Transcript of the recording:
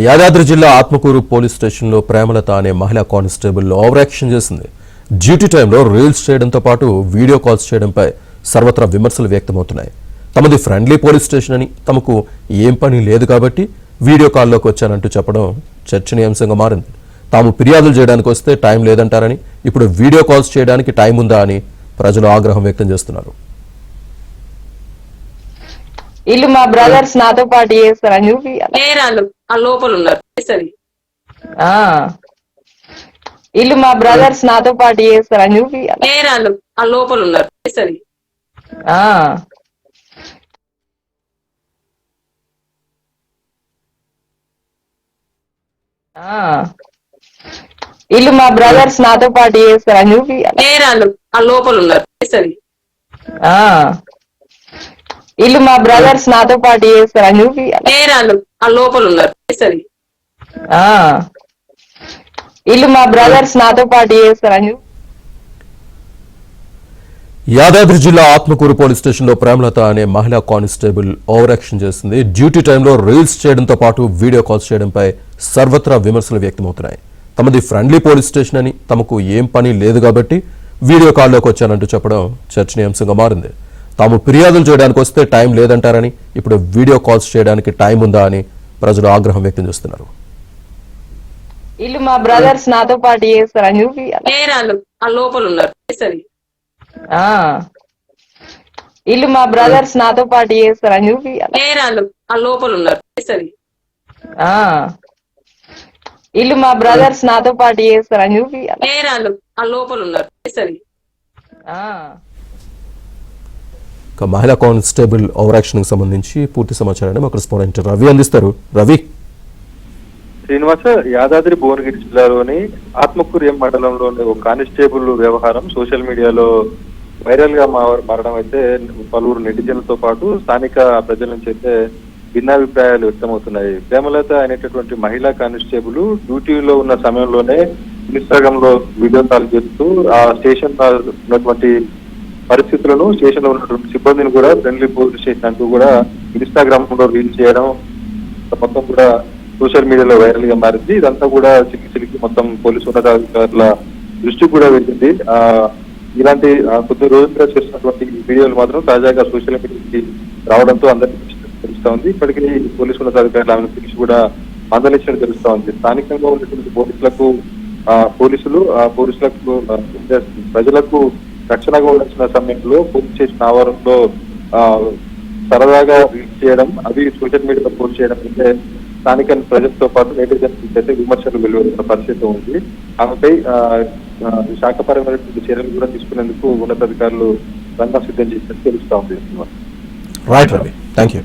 యాదాద్రి జిల్లా ఆత్మకూరు పోలీస్ స్టేషన్లో ప్రేమలత అనే మహిళా కానిస్టేబుల్ ఓవర్ యాక్షన్ చేసింది. డ్యూటీ టైంలో రీల్స్ చేయడంతో పాటు వీడియో కాల్స్ చేయడంపై సర్వత్రా విమర్శలు వ్యక్తమవుతున్నాయి. తమది ఫ్రెండ్లీ పోలీస్ స్టేషన్ అని, తమకు ఏం పని లేదు కాబట్టి వీడియో కాల్లోకి వచ్చానంటూ చెప్పడం చర్చనీయాంశంగా మారింది. తాము ఫిర్యాదులు చేయడానికి వస్తే టైం లేదంటారని, ఇప్పుడు వీడియో కాల్స్ చేయడానికి టైం ఉందా అని ప్రజలు ఆగ్రహం వ్యక్తం చేస్తున్నారు. వీళ్ళు మా బ్రదర్స్ నాతో పాటు చేస్తారని చూపియాలి. లోపల ఉన్నారు. వీళ్ళు మా బ్రదర్స్ నాతో పాటు చేస్తారని చూపియాలి. లోపల ఉన్నారు. వీళ్ళు మా బ్రదర్స్ నాతో పాటు చేస్తారని చూపియాలి. లోపల ఉన్నారు. వీళ్ళు మా బ్రదర్స్ నాతో పాటు చేస్తారని చూపియాలి. లోపల ఉన్నారు. వీళ్ళు మా బ్రదర్స్ నాతో పాటు చేస్తారని. యాదాద్రి జిల్లా ఆత్మకూరు పోలీస్ స్టేషన్లో ప్రేమలత అనే మహిళా కానిస్టేబుల్ ఓవర్ యాక్షన్ చేసింది. డ్యూటీ టైంలో రీల్స్ చేయడంతో పాటు వీడియో కాల్స్ చేయడంపై సర్వత్రా విమర్శలు వ్యక్తమవుతున్నాయి. తమది ఫ్రెండ్లీ పోలీస్ స్టేషన్ అని, తమకు ఏం పని లేదు కాబట్టి వీడియో కాల్లోకి వచ్చానంటూ చెప్పడం చర్చనీయాంశంగా మారింది. తాము ఫిర్యాదులు చేయడానికి వస్తే టైం లేదంటారని, ఇప్పుడు వీడియో కాల్స్ చేయడానికి టైం ఉందా అని ప్రజలు ఆగ్రహం వ్యక్తం చేస్తున్నారు. వీళ్ళు మా బ్రదర్స్ నాతో పాటు చేస్తారని చూపియాలి. లోపల ఉన్నారు. వీళ్ళు మా బ్రదర్స్ నాతో పాటు చేస్తారని చూపియాలి. లోపల ఉన్నారు. వీళ్ళు మా బ్రదర్స్ నాతో పాటు చేస్తారని చూపియాలి. లోపల ఉన్నారు. మహిళా కానిస్టేబుల్ ఓవర్ యాక్షన్ కి సంబంధించి పూర్తి సమాచారాన్ని మా కరెస్పాండెంట్ రవి అందిస్తారు. రవి. శ్రీనివాస, యాదాద్రి భువనగిరి జిల్లాలోని ఆత్మకూరు మండలంలోని ఒక కానిస్టేబుల్ వ్యవహారం సోషల్ మీడియాలో వైరల్ గా మారడం అయితే పలువురు నెటిజన్లతో పాటు స్థానిక ప్రజల నుంచి అయితే భిన్నాభిప్రాయాలు వ్యక్తమవుతున్నాయి. ప్రేమలత అనేటటువంటి మహిళా కానిస్టేబుల్ డ్యూటీలో ఉన్న సమయంలోనే ఇన్స్టాగ్రామ్ లో వీడియో కాల్ చేస్తూ ఆ స్టేషన్ ఉన్నటువంటి పరిస్థితులను, స్టేషన్ లో ఉన్నటువంటి సిబ్బందిని కూడా ఫ్రెండ్లీ పోలీస్ స్టేషన్ అంటూ కూడా ఇన్స్టాగ్రామ్ లో రీల్ చేయడం మొత్తం కూడా సోషల్ మీడియాలో వైరల్ గా మారింది. ఇదంతా కూడా చిలికి మొత్తం పోలీసు ఉన్నతాధికారుల దృష్టి కూడా వెళ్ళింది. ఇలాంటి కొద్ది రోజులుగా చేస్తున్నటువంటి వీడియోలు మాత్రం తాజాగా సోషల్ మీడియాకి రావడంతో అందరికీ తెలుస్తా ఉంది. ఇప్పటికీ పోలీసు ఉన్నతాధికారులు ఆమెను పిలిచి కూడా మందలించడం తెలుస్తా ఉంది. స్థానికంగా ఉన్నటువంటి పోలీసులకు ప్రజలకు రక్షణగా ఉండాల్సిన సమయంలో పోలీస్ స్టేషన్ ఆవరణలో సరదాగా రీల్స్ చేయడం, అవి సోషల్ మీడియాలో పోస్ట్ చేయడం అంటే స్థానిక ప్రజలతో పాటు నెటిజన్స్ అయితే విమర్శలు వెలువడుతున్న పరిస్థితి ఉంది. ఆమెపై శాఖపరమైనటువంటి చర్యలు కూడా తీసుకునేందుకు ఉన్నతాధికారులు రంగం సిద్ధం చేసినట్టు తెలుస్తా ఉంది. Right Ravi, thank you.